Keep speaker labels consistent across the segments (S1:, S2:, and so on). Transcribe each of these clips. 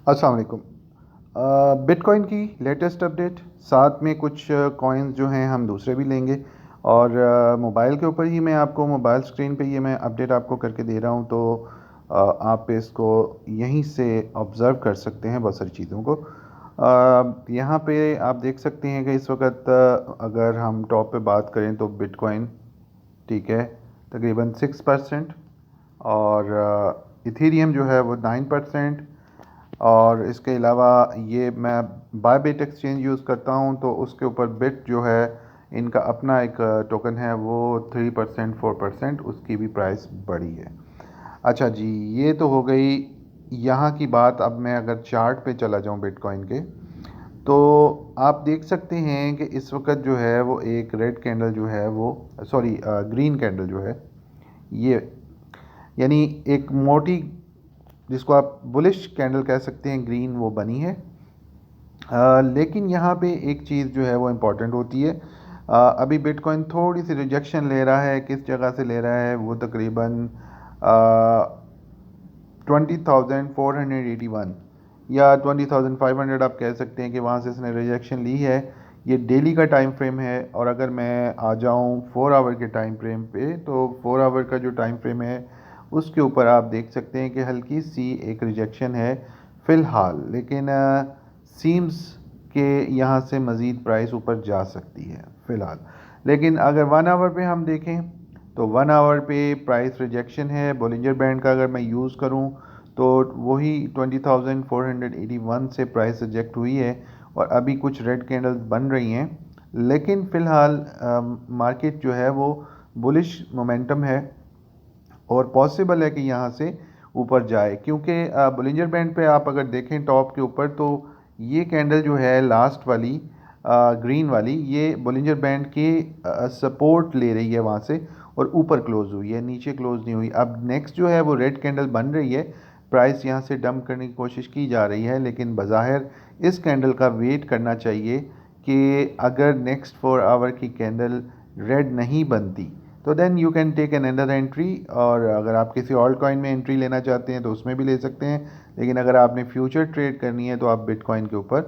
S1: अस्सलाम वालेकुम। बिटकॉइन की लेटेस्ट अपडेट, साथ में कुछ कॉइन्स जो हैं हम दूसरे भी लेंगे। और मोबाइल के ऊपर ही मैं आपको मोबाइल स्क्रीन पे ये मैं अपडेट आपको करके दे रहा हूँ, तो आप इसको यहीं से ऑब्ज़र्व कर सकते हैं बहुत सारी चीज़ों को। यहाँ पे आप देख सकते हैं कि इस वक्त अगर हम टॉप पे बात करें तो बिटकॉइन, ठीक है, तकरीबन 6%। और इथेरियम जो है वो 9%। और इसके अलावा ये मैं बायबिट एक्सचेंज यूज़ करता हूँ, तो उसके ऊपर बिट जो है इनका अपना एक टोकन है, वो 3% 4% उसकी भी प्राइस बढ़ी है। अच्छा जी, ये तो हो गई यहाँ की बात। अब मैं अगर चार्ट पे चला जाऊँ बिटकॉइन के, तो आप देख सकते हैं कि इस वक्त जो है वो एक रेड कैंडल जो है वो, सॉरी, ग्रीन कैंडल जो है ये, यानी एक मोटी, जिसको आप बुलिश कैंडल कह सकते हैं, ग्रीन, वो बनी है। लेकिन यहाँ पे एक चीज़ जो है वो इम्पॉर्टेंट होती है। अभी बिटकॉइन थोड़ी सी रिजेक्शन ले रहा है। किस जगह से ले रहा है? वो तकरीबन 20,481 या 20,500 आप कह सकते हैं कि वहाँ से इसने रिजेक्शन ली है। ये डेली का टाइम फ्रेम है, और अगर मैं आ जाऊँ 4 आवर के टाइम फ्रेम पे, तो 4 आवर का जो टाइम फ्रेम है उसके ऊपर आप देख सकते हैं कि हल्की सी एक रिजेक्शन है फ़िलहाल। लेकिन सीम्स के यहाँ से मज़ीद प्राइस ऊपर जा सकती है फ़िलहाल। लेकिन अगर 1 आवर पे हम देखें, तो 1 आवर पे प्राइस रिजेक्शन है। बोलिंजर बैंड का अगर मैं यूज़ करूँ, तो वही 20,481 से प्राइस रिजेक्ट हुई है, और अभी कुछ रेड कैंडल्स बन रही हैं। लेकिन फ़िलहाल मार्केट जो है वो बुलिश मोमेंटम है, और पॉसिबल है कि यहाँ से ऊपर जाए, क्योंकि बोलिंजर बैंड पे आप अगर देखें टॉप के ऊपर, तो ये कैंडल जो है लास्ट वाली, ग्रीन वाली, ये बोलिंजर बैंड की सपोर्ट ले रही है वहाँ से, और ऊपर क्लोज हुई है, नीचे क्लोज नहीं हुई। अब नेक्स्ट जो है वो रेड कैंडल बन रही है, प्राइस यहाँ से डंप करने की कोशिश की जा रही है। लेकिन बज़ाहिर इस कैंडल का वेट करना चाहिए कि अगर नेक्स्ट 4 आवर की कैंडल रेड नहीं बनती, तो then you can take an another entry. और अगर आप किसी ऑल्ट कॉइन में एंट्री लेना चाहते हैं तो उसमें भी ले सकते हैं। लेकिन अगर आपने फ्यूचर ट्रेड करनी है तो आप बिटकॉइन के ऊपर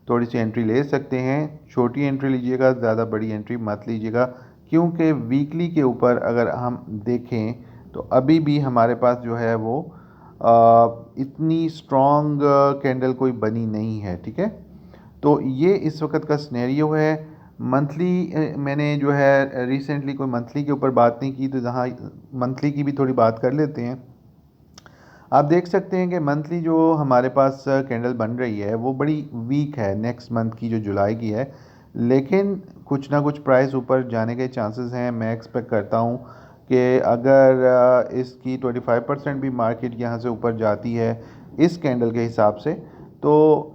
S1: थोड़ी सी एंट्री ले सकते हैं। छोटी एंट्री लीजिएगा, ज़्यादा बड़ी एंट्री मत लीजिएगा, क्योंकि वीकली के ऊपर अगर हम देखें तो अभी भी हमारे पास जो है वो इतनी स्ट्रॉन्ग कैंडल कोई बनी नहीं है, ठीक है। तो ये इस वक्त का सिनेरियो है। मंथली मैंने जो है रिसेंटली कोई मंथली के ऊपर बात नहीं की, तो जहाँ मंथली की भी थोड़ी बात कर लेते हैं। आप देख सकते हैं कि मंथली जो हमारे पास कैंडल बन रही है वो बड़ी वीक है, नेक्स्ट मंथ की जो जुलाई की है। लेकिन कुछ ना कुछ प्राइस ऊपर जाने के चांसेस हैं। मैं एक्सपेक्ट करता हूँ कि अगर इसकी 25% भी मार्केट यहाँ से ऊपर जाती है इस कैंडल के हिसाब से, तो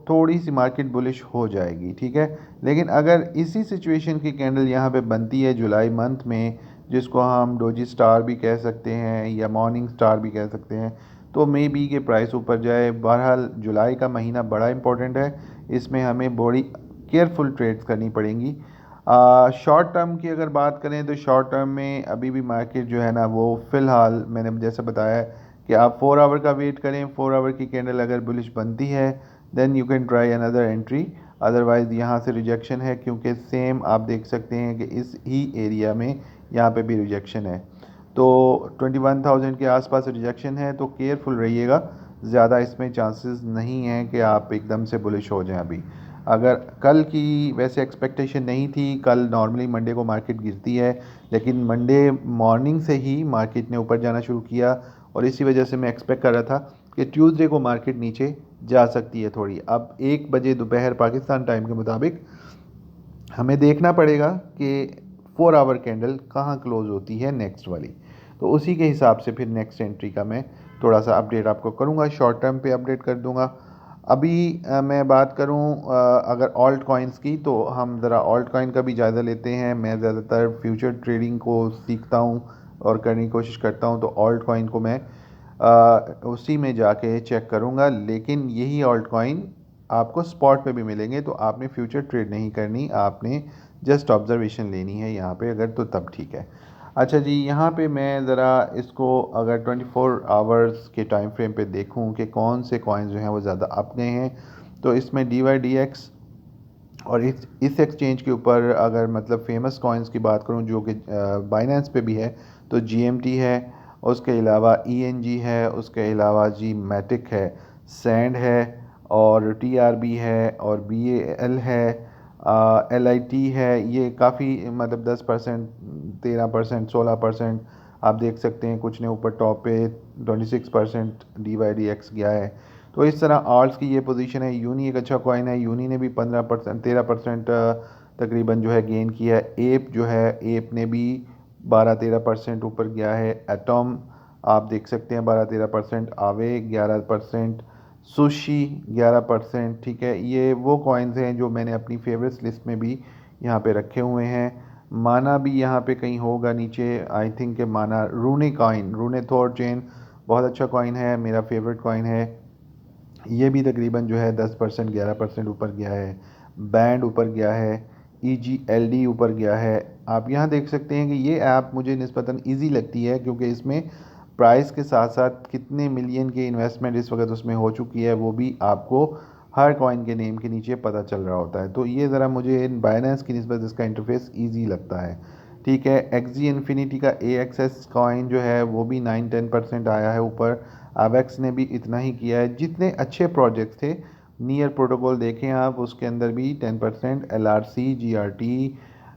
S1: थोड़ी सी मार्केट बुलिश हो जाएगी, ठीक है। लेकिन अगर इसी सिचुएशन की कैंडल यहाँ पे बनती है जुलाई मंथ में, जिसको हम डोजी स्टार भी कह सकते हैं या मॉर्निंग स्टार भी कह सकते हैं, तो मे बी के प्राइस ऊपर जाए। बहरहाल जुलाई का महीना बड़ा इंपॉर्टेंट है, इसमें हमें बड़ी केयरफुल ट्रेड्स करनी पड़ेंगी। शॉर्ट टर्म की अगर बात करें, तो शॉर्ट टर्म में अभी भी मार्केट जो है ना वो फ़िलहाल मैंने जैसे बताया कि आप 4 आवर का वेट करें। 4 आवर की कैंडल अगर बुलिश बनती है, then you can try another entry. Otherwise यहाँ से रिजेक्शन है, क्योंकि सेम आप देख सकते हैं कि इस ही एरिया में यहाँ पे भी रिजेक्शन है। तो 21,000 के आसपास रिजेक्शन है, तो केयरफुल रहिएगा। ज़्यादा इसमें चांसेस नहीं हैं कि आप एकदम से बुलिश हो जाएं अभी। अगर कल की वैसे एक्सपेक्टेशन नहीं थी, कल नॉर्मली मंडे को मार्केट गिरती है, लेकिन मंडे मॉर्निंग से ही मार्केट ने ऊपर जाना शुरू किया, और इसी वजह से मैं एक्सपेक्ट कर रहा था कि ट्यूसडे को मार्केट नीचे जा सकती है थोड़ी। अब 1 बजे दोपहर पाकिस्तान टाइम के मुताबिक हमें देखना पड़ेगा कि 4 आवर कैंडल कहाँ क्लोज होती है नेक्स्ट वाली, तो उसी के हिसाब से फिर नेक्स्ट एंट्री का मैं थोड़ा सा अपडेट आपको करूँगा, शॉर्ट टर्म पे अपडेट कर दूँगा। अभी मैं बात करूँ अगर ऑल्ट कॉइन्स की, तो हम ज़रा ऑल्ट कॉइन का भी जायज़ा लेते हैं। मैं ज़्यादातर फ्यूचर ट्रेडिंग को सीखता हूँ और करने की कोशिश करता हूँ, तो ऑल्ट कॉइन को मैं उसी में जाके चेक करूँगा। लेकिन यही ऑल्ट कॉइन आपको स्पॉट पे भी मिलेंगे, तो आपने फ्यूचर ट्रेड नहीं करनी, आपने जस्ट ऑब्जर्वेशन लेनी है यहाँ पे, अगर तो तब ठीक है। अच्छा जी, यहाँ पे मैं ज़रा इसको अगर 24 आवर्स के टाइम फ्रेम पे देखूँ कि कौन से कॉइन्स जो हैं वो ज़्यादा अप गए हैं, तो इसमें DYDX और इस एक्सचेंज के ऊपर अगर मतलब फेमस कॉइन्स की बात करूं जो कि बाइनेंस पे भी है, तो GMT है, उसके अलावा ENG है, उसके अलावा जी मैटिक है, सैंड है, और TRB है, और BAL है, LIT है। ये काफ़ी मतलब 10%, 13%, 16% आप देख सकते हैं। कुछ ने ऊपर टॉप पे 26% DYDX गया है। तो इस तरह आर्ट्स की ये पोजीशन है। यूनी एक अच्छा कॉइन है, यूनी ने भी 15%, 13% तकरीबन जो है गेन किया है। एप जो है, एप ने भी 12-13% ऊपर गया है। एटॉम आप देख सकते हैं 12-13%, आवे 11%, सुशी 11%। ठीक है, ये वो कॉइन्स हैं जो मैंने अपनी फेवरेट्स लिस्ट में भी यहाँ पे रखे हुए हैं। माना भी यहाँ पे कहीं होगा नीचे, आई थिंक के माना, रूने कॉइन, रूने थॉर चेन बहुत अच्छा कॉइन है, मेरा फेवरेट कॉइन है। ये भी तकरीबन जो है 10%, 11% ऊपर गया है। बैंड ऊपर गया है, EGLD ऊपर गया है। आप यहाँ देख सकते हैं कि ये ऐप मुझे निस्बतन ईजी लगती है, क्योंकि इसमें प्राइस के साथ साथ कितने मिलियन की इन्वेस्टमेंट इस वक्त उसमें हो चुकी है वो भी आपको हर कॉइन के नेम के नीचे पता चल रहा होता है। तो ये ज़रा मुझे इन बाइनेंस की निस्बत इसका इंटरफेस ईजी लगता है। ठीक है, एक्जी इन्फिनिटी का AXS कॉइन जो है वो भी 9-10% आया है ऊपर। अवेक्स ने भी इतना ही किया है। जितने अच्छे प्रोजेक्ट्स थे, नियर प्रोटोकॉल देखें आप, उसके अंदर भी 10%, LRC, GRT,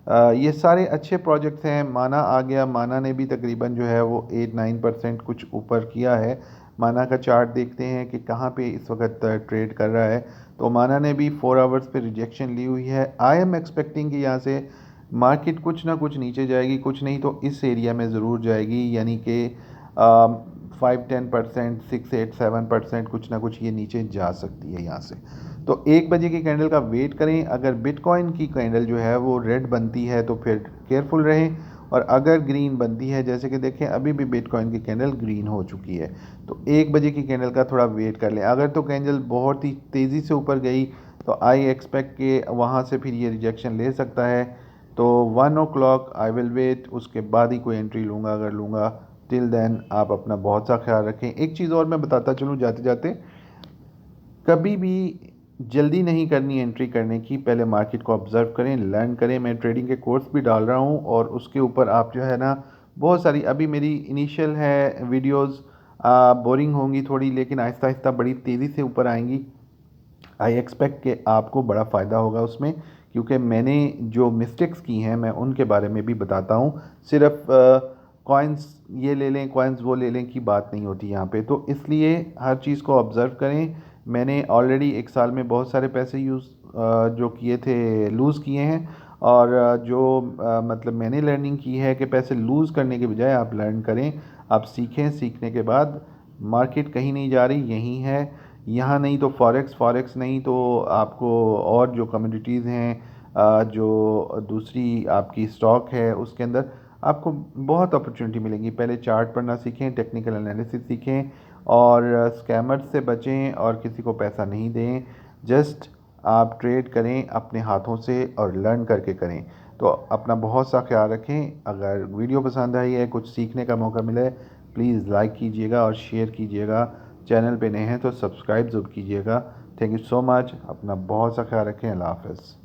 S1: ये सारे अच्छे प्रोजेक्ट्स हैं। माना आ गया, माना ने भी तकरीबन जो है वो 8-9% कुछ ऊपर किया है। माना का चार्ट देखते हैं कि कहाँ पे इस वक्त ट्रेड कर रहा है। तो माना ने भी 4 आवर्स पे रिजेक्शन ली हुई है। आई एम एक्सपेक्टिंग कि यहाँ से मार्केट कुछ ना कुछ नीचे जाएगी, कुछ नहीं तो इस एरिया में ज़रूर जाएगी, यानी कि 5-10%, 6-8-7% कुछ ना कुछ ये नीचे जा सकती है यहाँ से। तो 1 बजे की कैंडल का वेट करें। अगर बिटकॉइन की कैंडल जो है वो रेड बनती है तो फिर केयरफुल रहें, और अगर ग्रीन बनती है, जैसे कि देखें अभी भी बिटकॉइन की कैंडल ग्रीन हो चुकी है, तो 1 बजे की कैंडल का थोड़ा वेट कर लें। अगर तो कैंडल बहुत ही तेज़ी से ऊपर गई तो आई एक्सपेक्ट के वहाँ से फिर ये रिजेक्शन ले सकता है। तो 1 o'clock आई विल वेट, उसके बाद ही कोई एंट्री लूँगा अगर लूँगा। टिल देन आप अपना बहुत सा ख्याल रखें। एक चीज़ और मैं बताता चलूँ जाते जाते, कभी भी जल्दी नहीं करनी एंट्री करने की, पहले मार्केट को ऑब्ज़र्व करें, लर्न करें। मैं ट्रेडिंग के कोर्स भी डाल रहा हूँ और उसके ऊपर आप जो है ना, बहुत सारी अभी मेरी इनिशियल है वीडियोस, बोरिंग होंगी थोड़ी, लेकिन आहिस्ता आहिस्ता बड़ी तेज़ी से ऊपर आएंगी। आई एक्सपेक्ट कि आपको बड़ा फ़ायदा होगा उसमें, क्योंकि मैंने जो मिस्टेक्स की हैं मैं उनके बारे में भी बताता हूँ। सिर्फ कॉइन्स ये ले लें, कॉइन्स वो ले लें की बात नहीं होती यहाँ पे। तो इसलिए हर चीज़ को ऑब्ज़र्व करें। मैंने ऑलरेडी 1 साल में बहुत सारे पैसे जो किए थे लूज़ किए हैं, और मतलब मैंने लर्निंग की है कि पैसे लूज़ करने के बजाय आप लर्न करें, आप सीखें। सीखने के बाद मार्केट कहीं नहीं जा रही, यहीं है। यहाँ नहीं तो फॉरेक्स, फॉरेक्स नहीं तो आपको और जो कमोडिटीज़ हैं, जो दूसरी आपकी स्टॉक है उसके अंदर आपको बहुत अपॉर्चुनिटी मिलेंगी। पहले चार्ट पढ़ना सीखें, टेक्निकल एनालिसिस सीखें, और स्कैमर्स से बचें और किसी को पैसा नहीं दें। जस्ट आप ट्रेड करें अपने हाथों से और लर्न करके करें। तो अपना बहुत सा ख्याल रखें। अगर वीडियो पसंद आई है, कुछ सीखने का मौका मिला है, प्लीज़ लाइक कीजिएगा और शेयर कीजिएगा। चैनल पे नए हैं तो सब्सक्राइब ज़रूर कीजिएगा। Thank you so much. अपना बहुत सा ख्याल रखें। अल्लाह हाफ़िज़।